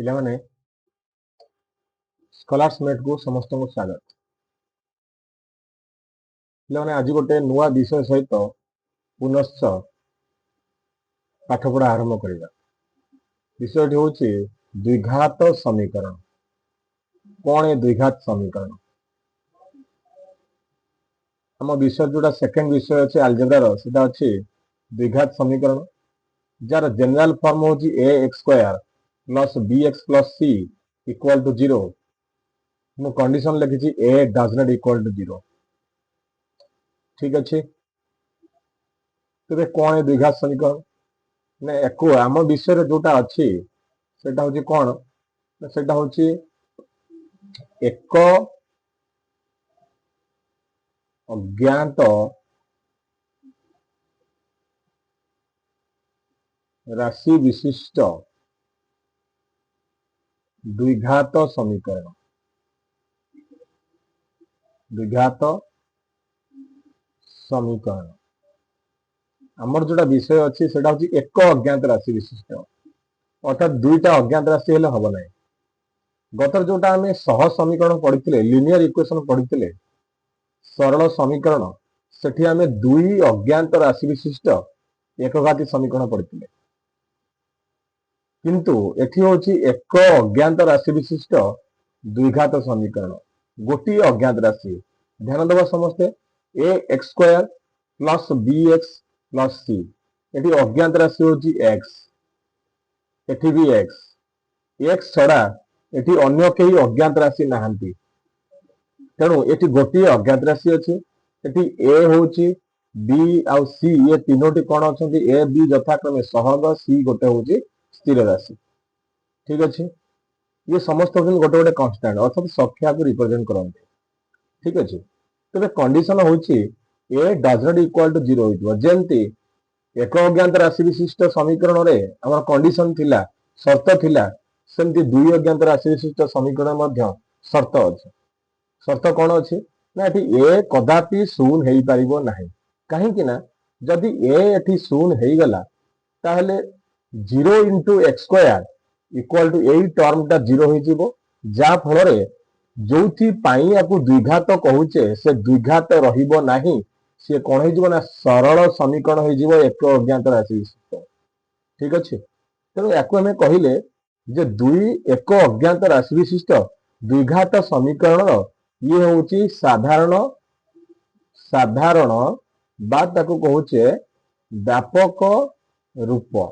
पिला माने scholars met को समस्त को स्वागत। पिला माने आज गोटे नुआ विषय सहित पुनश्च पाठपढ़ा आरंभ करवा। विषयटी हूँ द्विघात समीकरण। कौन है द्विघात समीकरण? आम विषय जोटा सेकेंड विषय अच्छे आलजेब्रा सेटा अच्छे द्विघात समीकरण जार जनरल फॉर्म हूँ a x square plus B x plus C equal to 0। मु कंडीशन लिखी a does not equal to 0। ठीक अच्छे। तेरे कौन है द्विघात समीकरण? ना एक आम विषय जोटा अच्छी सेटा हूँ कौन सेटा हूँ एक अज्ञात राशि विशिष्ट द्विघात समीकरण। द्विघात समीकरण आमर जोटा विषय अच्छी सेटा हूँ एक अज्ञात राशि विशिष्ट अर्थात दुईटा अज्ञात राशि हेले हम ना। गतर जोटा आम सहज समीकरण पढ़ी लिनियर इक्वेशन पढ़ी सरल समीकरण सेठी आम दुई अज्ञात राशि विशिष्ट एकघाती समीकरण पढ़ी किंतु एठी होची एक अज्ञात राशि विशिष्ट द्विघात समीकरण। गोटी अज्ञात राशि ध्यान देवा समस्ते a x square plus B x plus c एठी अज्ञात राशि होची एक्स एठी भी एक्स एक्स छड़ा एठी अन्य कई अज्ञात राशि नाहंती तेणु एठी गोटी अज्ञात राशि अछि। एठी ए होची बी आउ सी ये तीनोटी कोन अछंती ए बी यथाक्रमे सहग सी गोटे होची स्थिर राशि। ठीक अच्छे। ये समस्त गोटे गोटे कांस्टेंट अर्थात संख्या को रिप्रेजेंट करते। ठीक अच्छे। तेरे कंडीशन होची ए डज नॉट इक्वल टू 0 होइतो जेंती एक अज्ञात राशि विशिष्ट समीकरण रे हमर कंडीशन थिला शर्त थिला सेमती दुई अज्ञात राशि विशिष्ट समीकरण मध्य शर्त अछि। शर्त कौन अच्छी ना एठी ए कदापि शून्य हेई परिबो नाही काहे कि ना जदि ए एठी शून्य हेई गला ताहले 0 into X square equal to यही टर्म टा 0 हो जीवो जा फल जो आपको द्विघात कहूचे से द्विघात रहिबो नाही सी कौन हो ना सरल समीकरण हो जीवो एक अज्ञात राशि विशिष्ट। ठीक अच्छे। तेणु या कहले जे दुई एक अज्ञात राशि विशिष्ट द्विघात समीकरण ये हूँ साधारण साधारण बा ताको कहूचे व्यापक रूप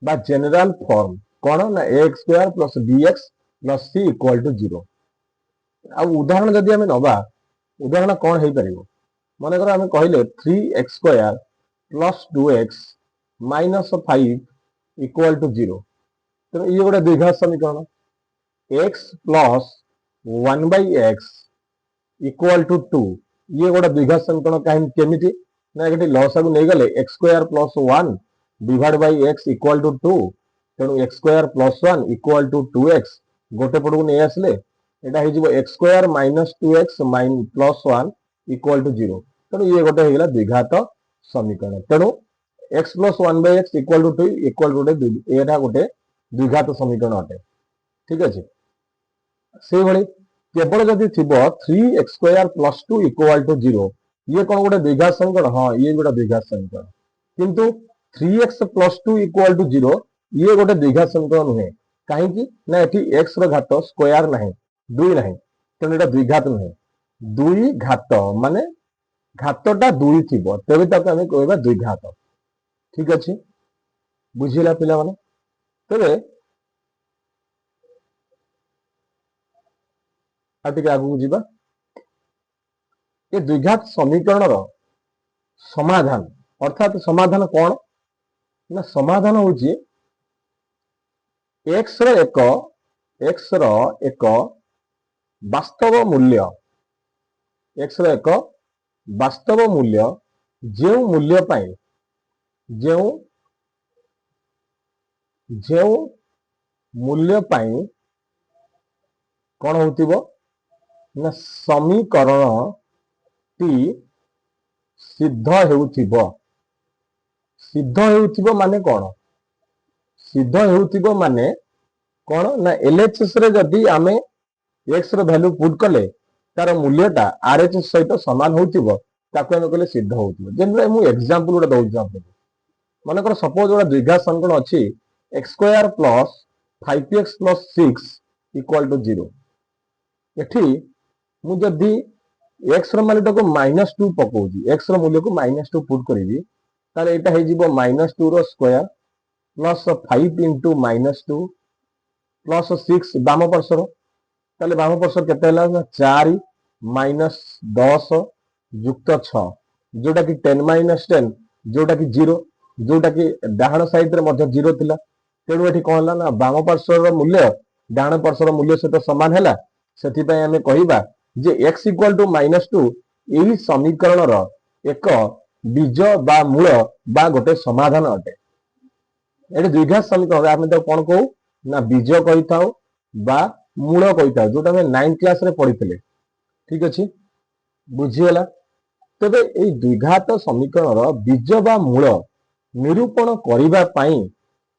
बा जनरल फॉर्म कौन ना X square plus B x plus C equal to 0। आ उदाहरण जदि आम नवा उदाहरण कौन हो पार मन कर आम कहले 3x square plus 2x minus 5 equal to 0। तो ये गोटे द्विघात समीकरण x plus 1 by x equal to 2 ये गोटे द्विघात समीकरण कहीं केमिति ना ये लसा को नहीं गले x square plus 1 divide by x equal to 2 तेणु x square plus 1 equal to 2x गोटे पट को नहीं आसले एटा हो x square minus 2x plus 1 equal to 0 तेणु ये गोटे होगा द्विघात समीकरण। तेणु x plus 1 by x equal to 2 equal to एटा गोटे द्विघात समीकरण अटे। ठीक अच्छे। से भली केवल जदि थी 3x square plus 2 equal to 0 ये कौन गोटे द्विघात समीकरण? हाँ ये गोटे द्विघात समीकरण किंतु 3x प्लस 2 इक्वल टू 0 ये गोटे द्विघात समीकरण नुहे कहीं ना ये एक्स घात स्क्वायर ना दुई ना तेणु यहाँ द्विघात नुहे दुई घात माने घातटा दुई थी तेरे ताको आम कह द्विघात। ठीक अच्छे। बुझीला पिला माने तेरे आगू जीवा ये द्विघात समीकरण समाधान अर्थात समाधान कौन ना समाधान हूँ एक्स रो एक वास्तव मूल्य एक्स रो एक वास्तव मूल्य जो मूल्य पाई जो मूल्य पाई कौन होतिबो ना समीकरण टी सिद्ध हेउथिबो। सिद्ध हेउथिबो माने कौन? सिद्ध हेउथिबो माने कौन ना एलएचएस रे जदि आमे एक्स रो वैल्यू पुट कले तार मूल्यटा आरएचएस सहित समान होतिबो ताको हम कहले सिद्ध होतिबो जेन मु एग्जांपल गोटे दउछ आपन माने कर सपोज गोटे द्विघात समीकरण अछि x square plus 5x plus 6 equal to 0 एठी मु जदि x रो मूल्य को -2 पकोजी x रो मूल्य को -2 पुट करिवि ताले एटा हे जिवो -2 रो स्क्वायर प्लस 5 इंटू -2 प्लस 6 बाम पार्श्व ताले बाम पार्श्व केते हला 4 माइनस 10 युक्त 6 जोटा कि 10 माइनस 10 जोटा कि 0 जोटा कि डाहाण साइड रे मध्ये 0 थिला तेणु एठी कोन हला ना बाम पार्श्व रो मूल्य डाहाण पार्श्व रो मूल्य सहित समान हला सेति पय हमें कहिबा जे x इक्वल टू -2 एही समीकरण रो एक बीज बा मूल बा गोटे समाधान अटे एठी द्विघात समीकरण आमे तो कोन कहू ना बीज कहिथाउ बा मूल कहिथाउ जोटा हमें 9th क्लास रे पढितले ठीक अछि बुझियला तबे एई द्विघात समीकरण रो बीज बा मूल निरूपण करिबा पई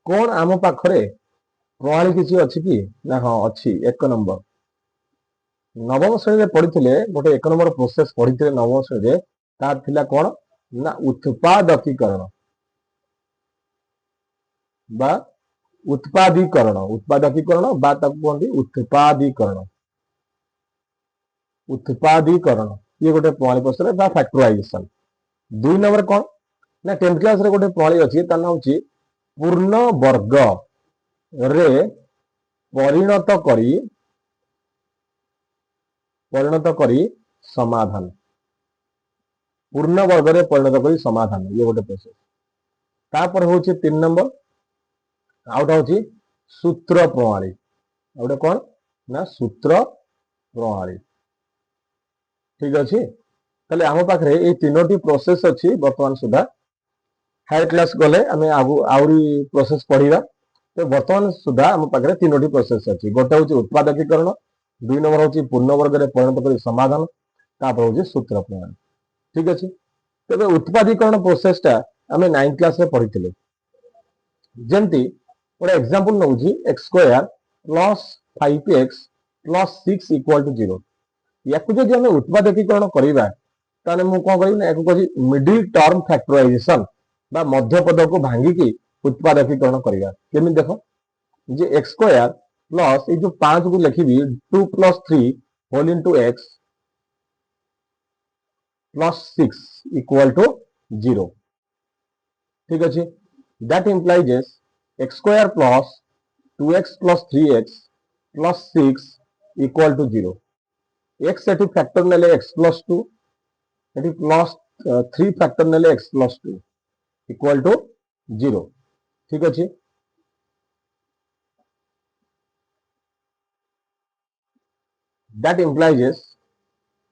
कोन आम पाखरे प्रणाली किछि अछि कि ना हां अछि एक नंबर नवम श्रेणी रे पढितले गोटे एक नंबर प्रोसेस पढितले नवम श्रेणी रे ता थिला कोन ना उत्पादकीकरण बा उत्पादीकरण उत्पादकीकरण बा ताकु कहंदी उत्पादीकरण उत्पादीकरण ये गोटे प्रणाली प्रश्न बा फैक्टराइजेशन दुई नंबर कोन ना 10th क्लास रे गोटे प्रणाली अछि ता नाम अछि पूर्ण वर्ग रे परिणत करी समाधान पूर्ण वर्ग रे परिणत करी समाधान ये गोटे प्रोसेस तापर होछि 3 नंबर आउटा होछि सूत्र प्रणाली आउटा कोन ना सूत्र प्रणाली ठीक अछि तले हम पाखरे ए तीनोटी प्रोसेस अछि वर्तमान सुधा हायर क्लास गले हमें आउरी प्रोसेस पढिबा तो वर्तमान सुधा हम पाखरे तीनोटी प्रोसेस अछि गोटे होछि उत्पादकीकरण दुई नंबर होछि पूर्ण वर्ग रे परिणत करी समाधान तापर होछि सूत्र प्रणाली ठीक अछि तबे उत्पादीकरण प्रोसेस ता हमें 9th क्लास रे पढितले जेंति गोटे एग्जांपल नउछि x square plus 5x plus 6 equal to 0 याकु जदि हमें उत्पादकीकरण करिबा ताने मु कोन करिबि ना याकु कहि मिडिल टर्म फैक्टराइजेशन बा मध्य पद को भांगी की उत्पादकीकरण करिबा केमि देखो जे x स्क्वायर प्लस ए जो 5 को लिखिबि 2 plus 3 whole into x plus 6 equal to 0 ठीक अछि that implies x square plus 2x plus 3x plus 6 equal to 0 x एटी फैक्टर नेले x प्लस 2 एटी प्लस 3 फैक्टर नेले x प्लस 2 इक्वल टू 0 ठीक अछि दैट इंप्लाइज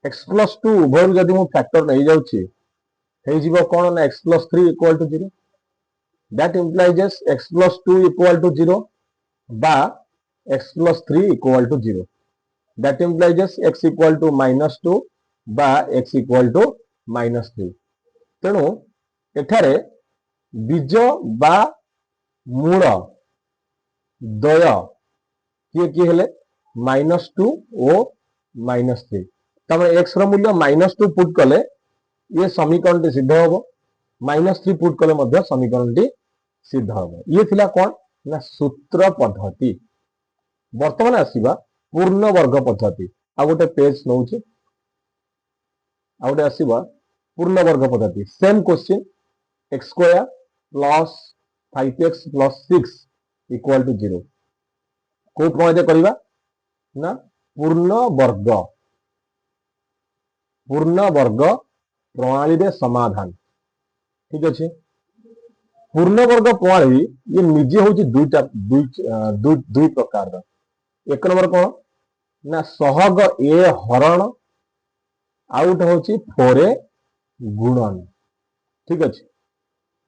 x प्लस 2 उभय जदि मु फैक्टर नै जाउछि हे जिवो कोन ना x plus 3 equal to 0 that implies x plus 2 equal to 0 बा x plus 3 equal to 0 that implies x equal to -2 बा x equal to -3 तेणु एठारे बीज बा मूल दय किए किए हेले -2 और -3 तब x रो मूल्य -2 पुट कले ये समीकरण टी सिद्ध होबो -3 पुट कले मध्य समीकरण टी सिद्ध होबो ये थिला कोन ना सूत्र पद्धति वर्तमान आसीबा पूर्ण वर्ग पद्धति आ गोटे पेज नउछि आ गोटे आसीबा पूर्ण वर्ग पद्धति same question x square plus 5x plus 6 equal to 0 को प्रणाली करिबा ना पूर्ण वर्ग प्रणाली रे समाधान ठीक अछि पूर्ण वर्ग प्रणाली ये निजे होछि दुई प्रकार दा एक नंबर कोन ना सहग ए हरण आउट होछि 4a गुणन ठीक अछि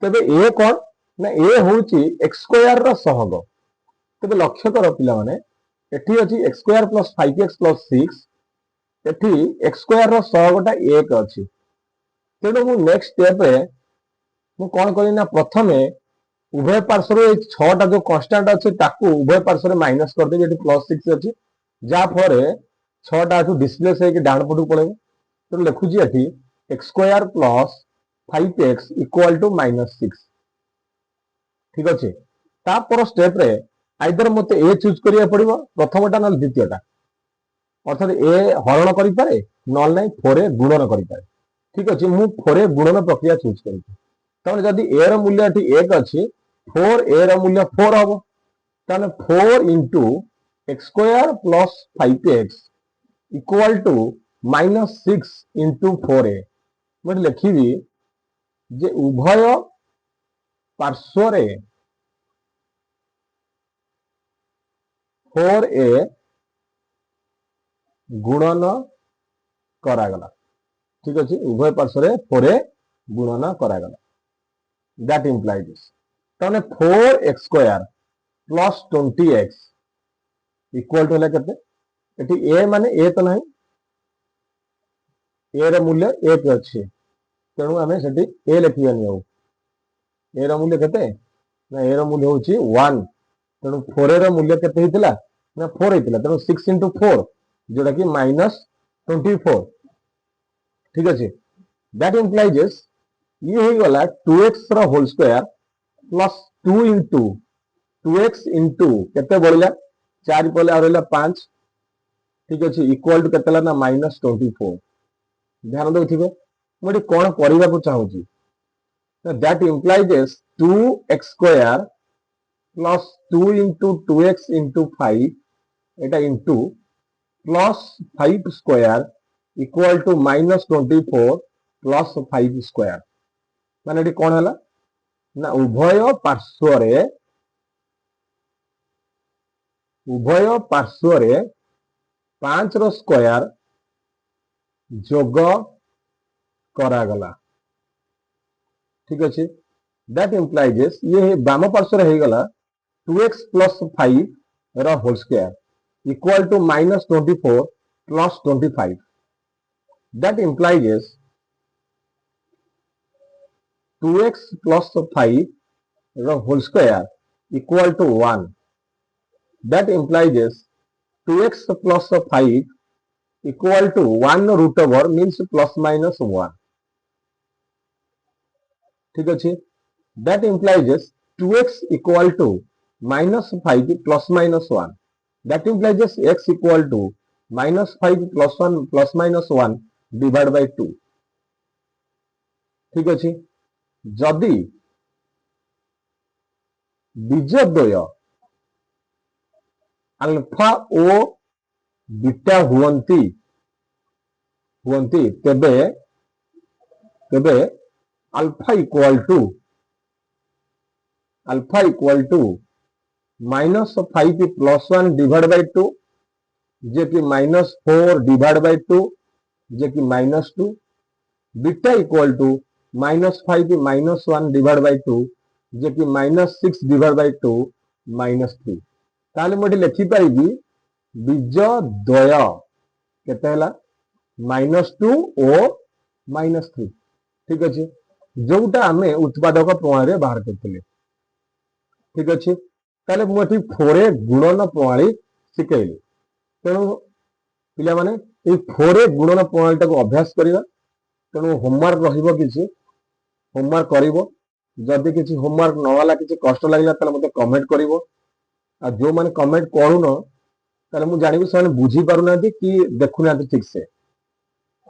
तबे ए कोन ना ए होछि x स्क्वायर रो सहग तबे लक्ष्य कर पिला माने एठी अछि x square plus 5x plus 6 एठी x स्क्वायर रो सहगटा 1 अछि तेणु मु नेक्स्ट स्टेप रे मु कोन करी ना प्रथमे उभय पार्श्व छटा जो कन्स्टाट अच्छे उभय पार्श्व माइनस करदेवी ये +6 अच्छी जहाँफल छटा अच्छु डिस्प्लेस होकर डाण पटू पड़े तो लिखुची ये x² + 5x = -6 ठीक अच्छे तापर स्टेप रे आइदर मत ए चूज करिया पड़िबो प्रथमटा न द्वितीयटा अर्थात ए हरण करि पारे नल नै 4 ए गुणन करि पारे ठीक अछि मु 4 ए गुणन प्रक्रिया चूज करि तने जदि ए र मूल्य एठी 1 अछि 4 ए र मूल्य 4 हबो तने 4 * x² + 5x = -6 * 4a मैं लिखिबी जे उभय पार्श्व रे 4a गुणन करागला ठीक अच्छे उभय पार्श्व 4a गुणन करागला दैट इम्प्लाइज दिस तने 4x² + 20x इक्वल टू केते एठी a माने a तो नहीं a रे मूल्य 1 अछि तेणु आमे सेठी a लिखियानी हो a रे मूल्य केते ना a रे मूल्य होची 1 तेणु 4 रे मूल्य केते हितला ना 4 हितला तेणु 6 * 4 जोटा कि -24 ठीक अच्छे दैट इम्प्लाइजेस ये हो गला 2x रो होल स्क्वायर प्लस 2 * 2x * केते बढ़िला 4 पले आ रहला 5 ठीक अच्छे इक्वल टू केते ना -24 ध्यान देथिबे मोडी कोन करिवा को चाहूची that इम्प्लाइजेस 2x² + 2 * 2x * 5 Etah into +5² = -24 + 5² माने एटी कोन हला ना उभय पार्श्व रे 5 रो स्क्वायर जोग करागला ठीक अच्छे दैट इम्प्लाइजेस ये बाम पार्श्व रे हे गला 2x + 5 रो whole square = -24 + 25 that implies 2x + 5 रो whole square = 1 that implies 2x + 5 = 1√over means ±1 ठीक अच्छे that implies 2x = -5 ± 1 that implies x = -5 + 1 ± 1 divided by 2 ठीक अच्छे जदि बीजद्वय अल्फा ओ बीटा हुवंती तेबे alpha equal to -5 + 1 divide by 2 जे कि -4 डिवाइड बाय 2 जे कि -2 beta equal to -5 - 1 divide by 2 जे कि -6 डिवाइड बाय 2 -3 ताले मोटी लिखि पाइबी बीज द्वय केते हला -2 और -3 ठीक अच्छे जोटा आमे उत्पादक प्रणाली रे बाहर करथिले ठीक अच्छे ताले मोटी 4 गुणन प्रणाली सिकैली तेणु पिला माने ए 4 गुणन प्रणाली टाको अभ्यास करिवा तेणु होमवर्क रहिबो किछि होमवर्क करिवो जदि किछि होमवर्क न वाला किछि कष्ट लागिला ताले मते कमेंट करिवो आ जो माने कमेंट करूनो ताले मु जानिबि से बुझी पारुना कि देखुना ठीक से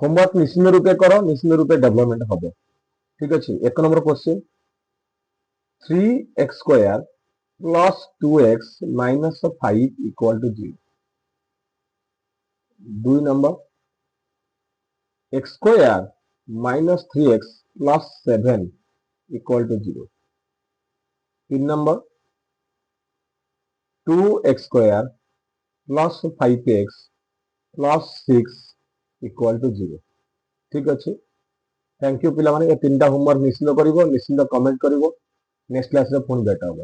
होमवर्क निश्चित रूपे करो निश्चित रूपे डेवलपमेंट हबो ठीक अछि एक number question 3x² + 2x - 5 = 0 2 number x² - 3x + 7 = 0 3 number 2x² + 5x + 6 = 0 ठीक अच्छे थैंक यू पिला माने ए तीनटा होमवर्क निश्चित करिवो निश्चित कमेंट करिवो नेक्स्ट क्लास रे फोन भेटा हो।